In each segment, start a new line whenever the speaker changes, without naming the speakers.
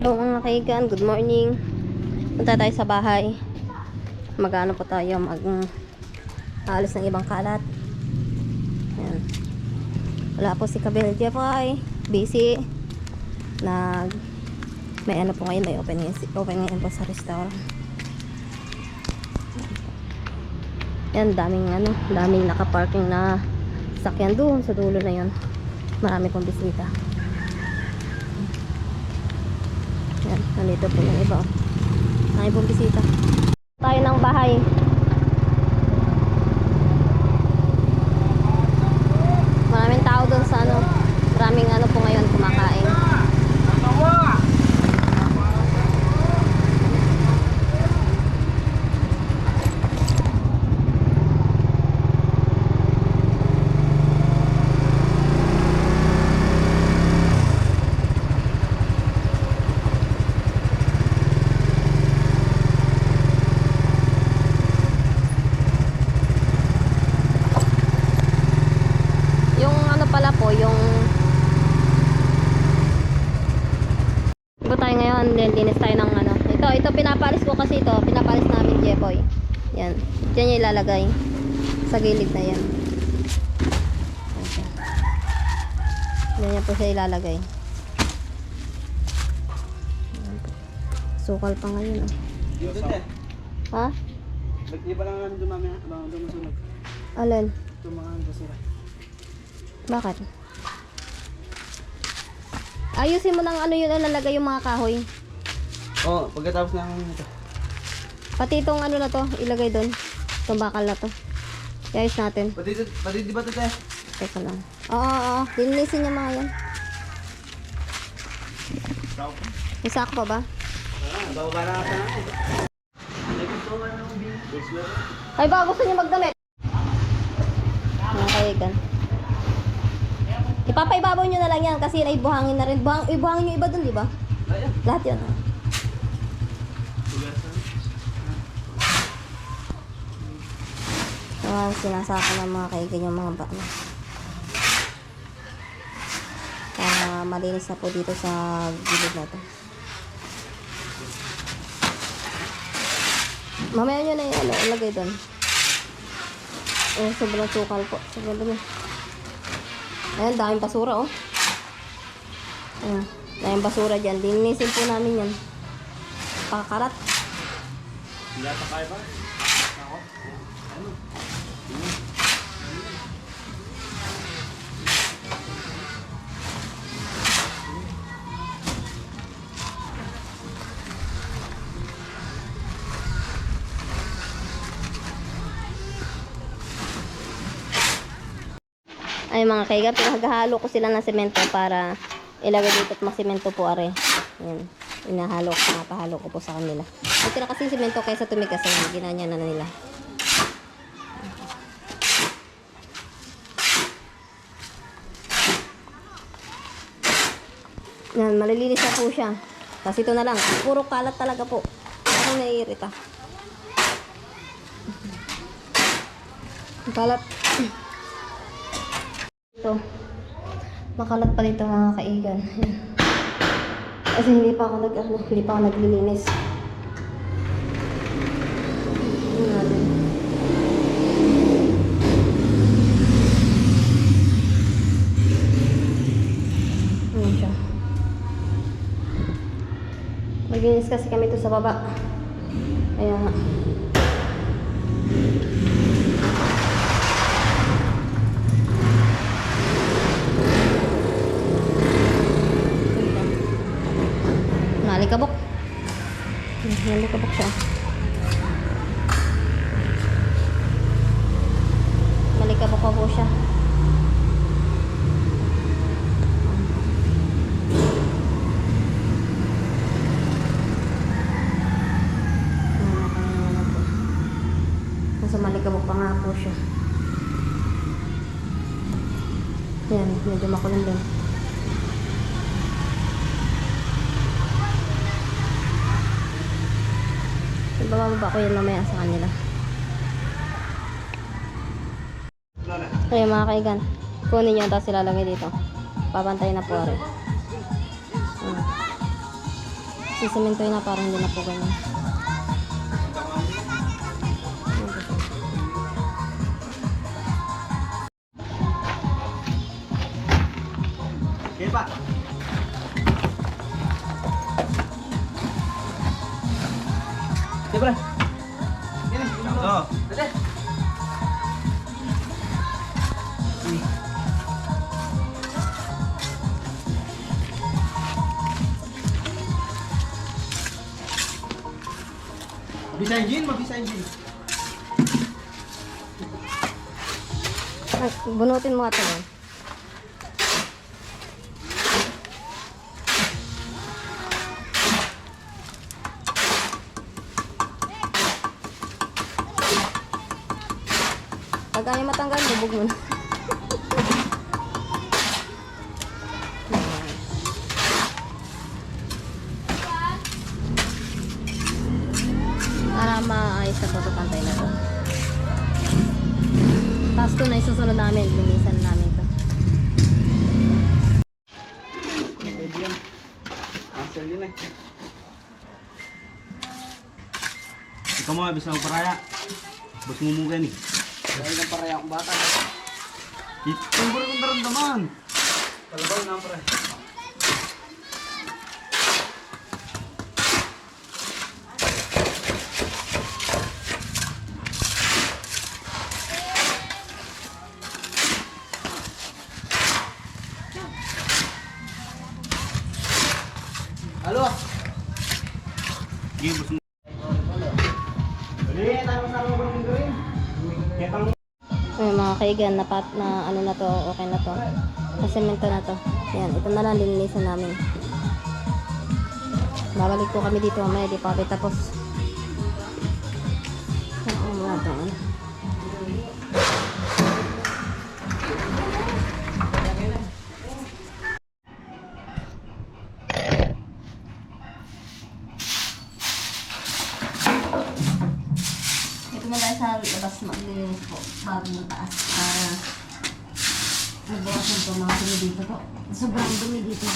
Hello mga kaigan, good morning. Punta tayo sa bahay. Mag-ano po tayo, alis ng ibang kalat. Ayan. Wala po si Kabel Jeffrey, busy. May ano po ngayon, may open ngayon po sa restaurant. Yan, daming nakaparking na sakyan doon sa dulo na yon. Marami pong bisita. Yan, nandito po yung iba. Marami pong bisita. Tayo ng bahay. Maraming tao doon sa maraming po ngayon kumakain. Pala po yung tayo ngayon, linis tayo ng ito pinapalis ko kasi pinapalis namin Jepoy. Yan, dyan niya ilalagay sa gilid na yan. Okay. Dyan niya po siya ilalagay. Sukal pa ngayon ha?
Di ba lang dumami masunog?
Alin?
Tumakan ko sila.
Bakit? Ayusin mo ng yun nalagay yung mga kahoy.
Oo, pagkatapos ng ito.
Pati itong na to, ilagay doon. Itong bakal na to. Iayos natin.
Pati di ba ito, te?
Teka lang. Oo. Linisin niya mga yan. May sako pa ba?
Bababa na natin.
Ay ba, gusto niyo magdamit? Mga kaigan. Ipapaibabaw nyo na lang yan kasi naibuhangin na rin. Ibuhangin nyo iba dun, di ba? Lahat yan. Sinasaka ng mga kaigan yung mga baka. Para malinis na po dito sa gilid na ito. Mamaya nyo na yung ilagay dun. Sobrang sukal po. Sobrang dumi. Ayan, daming basura Ayan, daming basura dyan. Linisin po namin yan. Pakakarat.
Wala pa kaya ba? Ako?
Ay mga kaiga, pinaghahalo ko sila ng semento para ilagay dito at masemento po are. Yan, pinapahalo ko po sa kanila. Ito na kasi semento kaysa tumigas, ginanya na nila. Yan, malilinis na po siya. Kasi ito na lang, puro kalat talaga po. Ako naiirita. Kalat. Ito, makalat pa dito mga kaigan. Kasi hindi pa ako naglilinis. Ayan siya. Maglinis kasi kami ito sa baba. Kaya nga. Malikabok. Malikabok siya. Malikabok pa po siya. Nasa malikabok pa nga po siya. Yan, medyo makulong din. Bababa ko yan mamaya sa kanila. Okay mga kaigan, kunin nyo tapos ilalagay dito. Papantayin na po rin. Sisimentoy na para hindi na po ganyan.
Okay pa. Diba? Oo. Mabisa yung gin, mabisa yung gin.
Ay, bunutin mo ito. Pag ayaw matanggal, bubog mo na. Para maayos na po ito pantay na to. Tapos ito na isusunod namin, linisan namin ito.
Pwede yan. Answer yun eh. Ikaw mo, abis na paraya. Bus mo muna ni. Dahil ng paraya akong bata. Itong baro kong daramdaman. Talabaw na paraya. Halo. Game bus mo. Dali, tama-tama ba ng gawin? Ketang
Ay, mga kaigan, na ano na to, okay na to. Kasemento na to. Yan, ito na lang linisan namin. Babalik po kami dito mamaya, di pa kami tapos. Saan mo na to? Ito na tayo sa labas maglilinis po bago mo taas para mabawasan po mga dumi dito po. Sobrang dumi dito.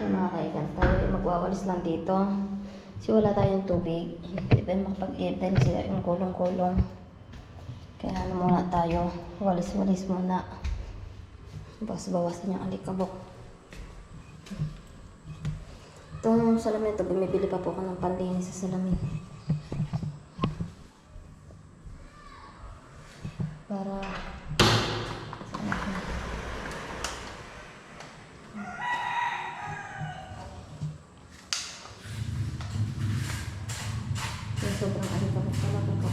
Yung mga kaigan tayo, magwawalis lang dito. Kasi wala tayong tubig. Hindi tayo makapag-give dahil sila yung kulong-kulong. Kaya ano muna tayo, walis-walis muna. Bawas-bawasan yung alikabok. Itong salamin ito, bumibili pa po ako ng panlinis sa salamin. Para sobrang alikabok talaga po.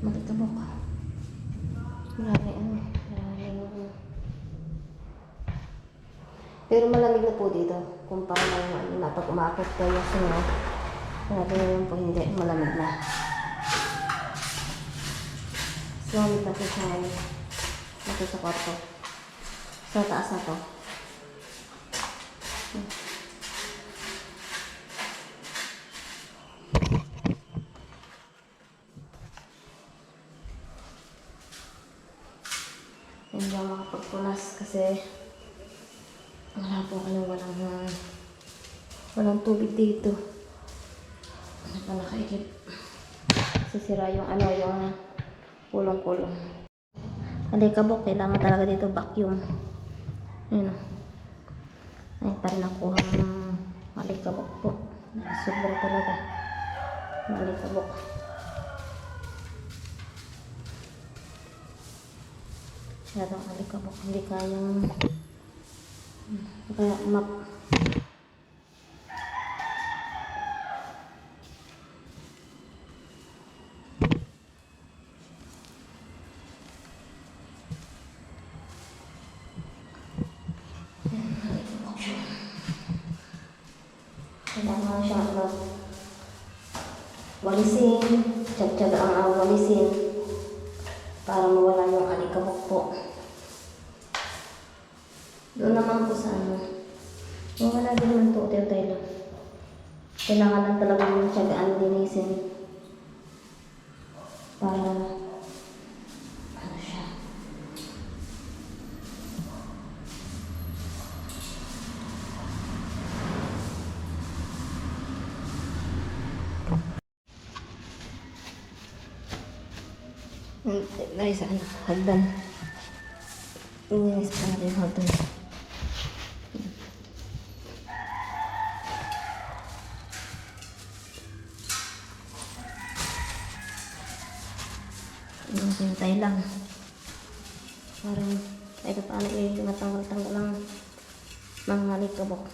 Malikabok. Maraming ano. Pero malamig na po dito. Kumpara ng na pag umakot kayo sa inyo. Grabe naman po hindi. Malamig na. Malamig na po siya ngayon. Ito sa kwarto. Sa taas na to. Hindi ako makapagpunas kasi wala po walang tubig dito. Ano pa nakaikip? Sisira yung yung kulong-kulong. Alikabok, kailangan talaga dito vacuum. Ayun o. Ay, pa rin nakuha ng alikabok po. Sobra talaga. Alikabok. Kaya alikabok, hindi kayang kaya map. Kailangan siya walisin, tiyag-tiyag ang walisin para mawala yung alikabok po. Doon naman po sa wala din naman po, tayo lang. Kailangan lang talaga yung tiyagaan linisin para siya. Dahil sa hagdan. Ininis pa natin yung hagdan. Hintay lang. Parang ito paano matanggal-tanggal lang ng alikabok.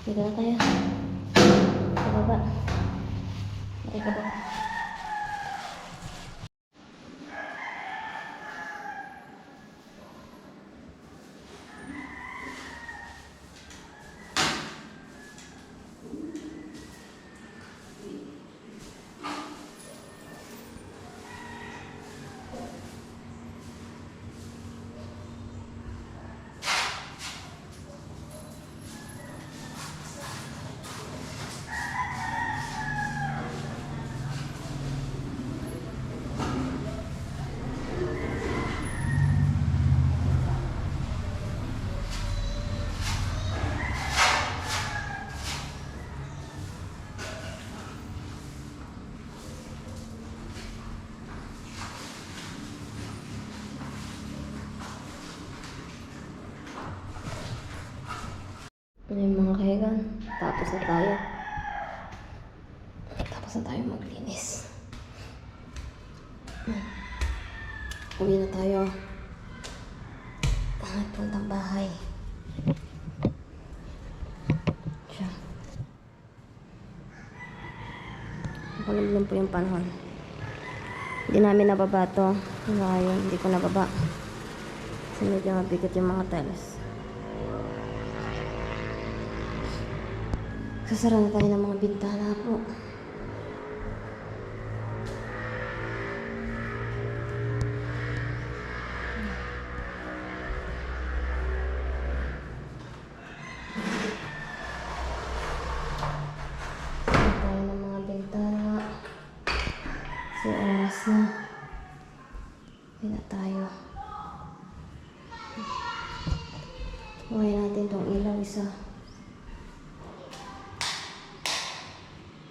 Dito na tayo. Sa baba. Alikabok. Ito yung mga kaigan. Tapos na tayo. Tapos na tayo maglinis. Uwi na tayo. At puntang bahay. Siya. Makulimlim po yung panahon. Hindi namin nababa to. Ngayon, hindi ko nababa. Kasi medyo mabigat yung mga tiles. Sasara na tayo ng mga bintana po. Tayo ng mga bintana. Kasi oras na. Hindi na tayo. Huwag natin itong ilaw isa.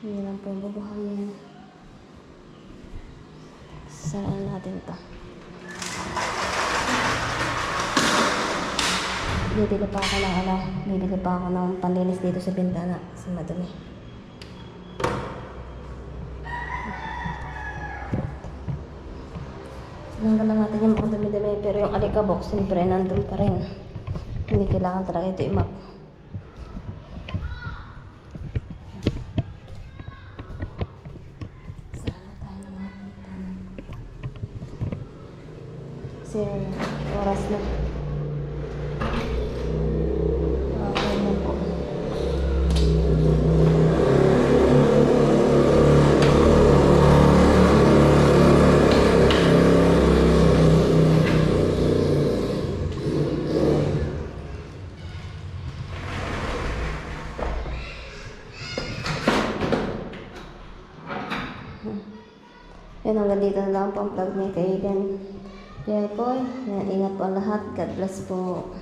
Hindi lang po yung bubuhangin. Saraan natin ito. Bibili pa ako ng bibili pa ako ng panlinis dito sa bintana kasi madumi. Tinanggal lang natin yung mga dumi-dumi pero yung alikabok siyempre nandun pa rin. Hindi kailangan talaga ito i-map. Sana tayo ng mga bintana. Kasi oras na. Okay na po. Yan, hanggang dito na lang po ang vlog niya kay Eden. Kaya po, ingat po ang lahat. God bless po.